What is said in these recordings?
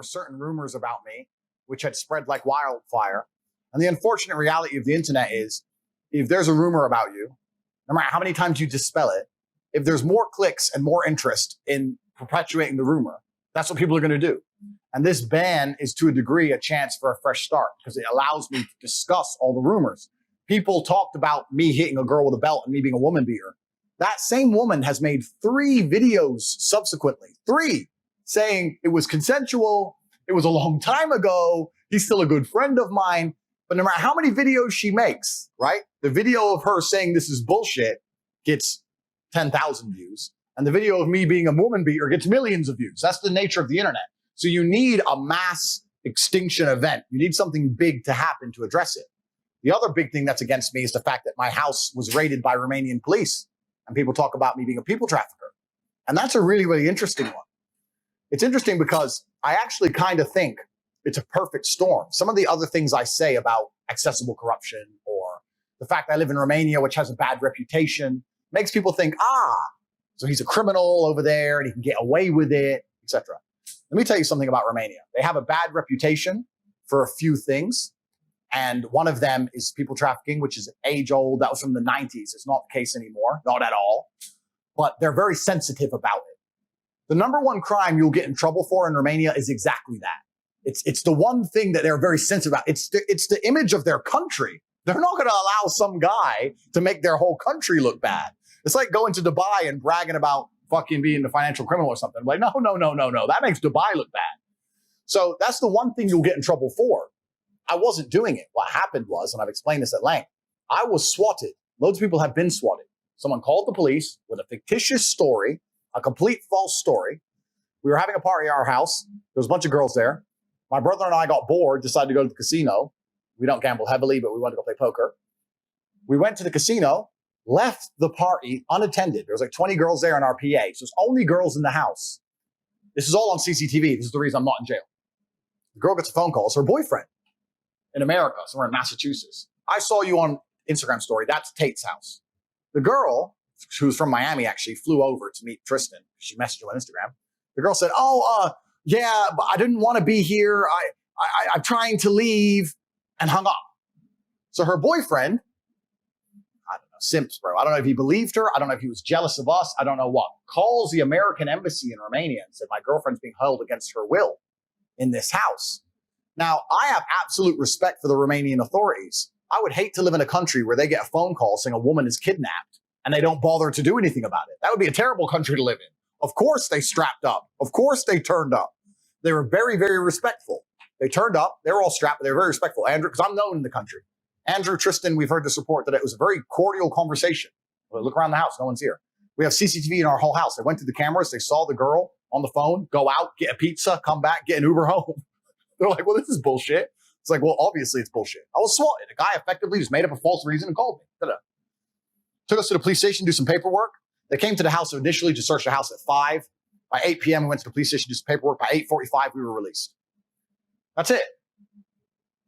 were certain rumors about me, which had spread like wildfire. And the unfortunate reality of the internet is, if there's a rumor about you, no matter how many times you dispel it, if there's more clicks and more interest in perpetuating the rumor, that's what people are going to do. And this ban is, to a degree, a chance for a fresh start, because it allows me to discuss all the rumors. People talked about me hitting a girl with a belt and me being a woman beater. That same woman has made 3 videos subsequently, 3, saying it was consensual, it was a long time ago, he's still a good friend of mine. But no matter how many videos she makes, right? The video of her saying this is bullshit gets 10,000 views. And the video of me being a woman beater gets millions of views. That's the nature of the internet. So you need a mass extinction event. You need something big to happen to address it. The other big thing that's against me is the fact that my house was raided by Romanian police. And people talk about me being a people trafficker. And that's a really, really interesting one. It's interesting because I actually kind of think it's a perfect storm. Some of the other things I say about accessible corruption, or the fact that I live in Romania, which has a bad reputation, makes people think, so he's a criminal over there and he can get away with it, etc. Let me tell you something about Romania. They have a bad reputation for a few things. And one of them is people trafficking, which is age old. That was from the 90s. It's not the case anymore, not at all. But they're very sensitive about it. The number one crime you'll get in trouble for in Romania is exactly that. It's the one thing that they're very sensitive about. It's the image of their country. They're not going to allow some guy to make their whole country look bad. It's like going to Dubai and bragging about fucking being a financial criminal or something. Like, no. That makes Dubai look bad. So that's the one thing you'll get in trouble for. I wasn't doing it. What happened was, and I've explained this at length, I was swatted. Loads of people have been swatted. Someone called the police with a fictitious story, a complete false story. We were having a party at our house. There was a bunch of girls there. My brother and I got bored, decided to go to the casino. We don't gamble heavily, but we wanted to go play poker. We went to the casino, left the party unattended. There was like 20 girls there in our PA. So there's only girls in the house. This is all on CCTV. This is the reason I'm not in jail. The girl gets a phone call. It's her boyfriend in America, somewhere in Massachusetts. I saw you on Instagram story. That's Tate's house. The girl, who's from Miami, actually flew over to meet Tristan. She messaged him on Instagram. The girl said, yeah, but I didn't want to be here. I'm trying to leave, and hung up. So her boyfriend, I don't know, simps, bro. I don't know if he believed her. I don't know if he was jealous of us. I don't know what. Calls the American embassy in Romania and said, my girlfriend's being held against her will in this house. Now, I have absolute respect for the Romanian authorities. I would hate to live in a country where they get a phone call saying a woman is kidnapped and they don't bother to do anything about it. That would be a terrible country to live in. Of course they strapped up. Of course they turned up. They were very, very respectful. They turned up. They were all strapped, but they were very respectful. Andrew, because I'm known in the country. Andrew, Tristan, we've heard this report that it was a very cordial conversation. Well, look around the house. No one's here. We have CCTV in our whole house. They went to the cameras. They saw the girl on the phone, go out, get a pizza, come back, get an Uber home. They're like, well, this is bullshit. It's like, well, obviously it's bullshit. I was swatted. A guy effectively just made up a false reason and called me. Ta-da. Took us to the police station, do some paperwork. They came to the house initially to search the house at 5. By 8 p.m., we went to the police station, do some paperwork. By 8:45, we were released. That's it.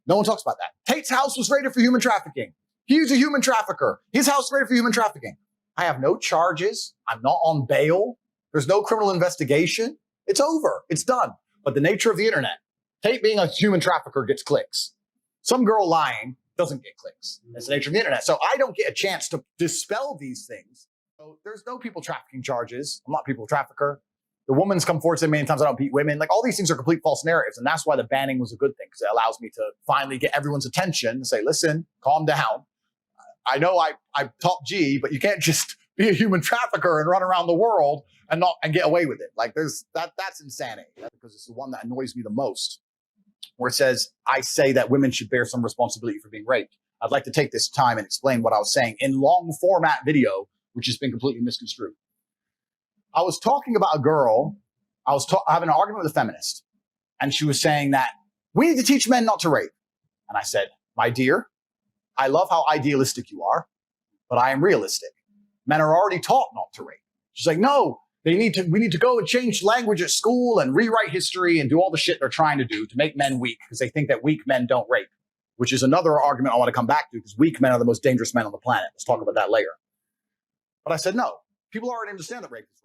No one talks about that. Tate's house was raided for human trafficking. He's a human trafficker. His house was raided for human trafficking. I have no charges. I'm not on bail. There's no criminal investigation. It's over. It's done. But the nature of the internet, Tate being a human trafficker gets clicks. Some girl lying doesn't get clicks. That's the nature of the internet. So I don't get a chance to dispel these things. So there's no people trafficking charges. I'm not a people trafficker. The woman's come forward saying many times I don't beat women. Like, all these things are complete false narratives. And that's why the banning was a good thing, because it allows me to finally get everyone's attention and say, listen, calm down. I know I'm top G, but you can't just be a human trafficker and run around the world and get away with it. Like, that's insanity. Because it's the one that annoys me the most, where it says, I say that women should bear some responsibility for being raped. I'd like to take this time and explain what I was saying in long format video, which has been completely misconstrued. I was talking about a girl. I was having an argument with a feminist, and she was saying that we need to teach men not to rape. And I said, my dear, I love how idealistic you are, but I am realistic. Men are already taught not to rape. She's like, no, we need to go and change language at school and rewrite history and do all the shit they're trying to do to make men weak, because they think that weak men don't rape, which is another argument I want to come back to, because weak men are the most dangerous men on the planet. Let's talk about that later. But I said, no, people already understand that rape is wrong.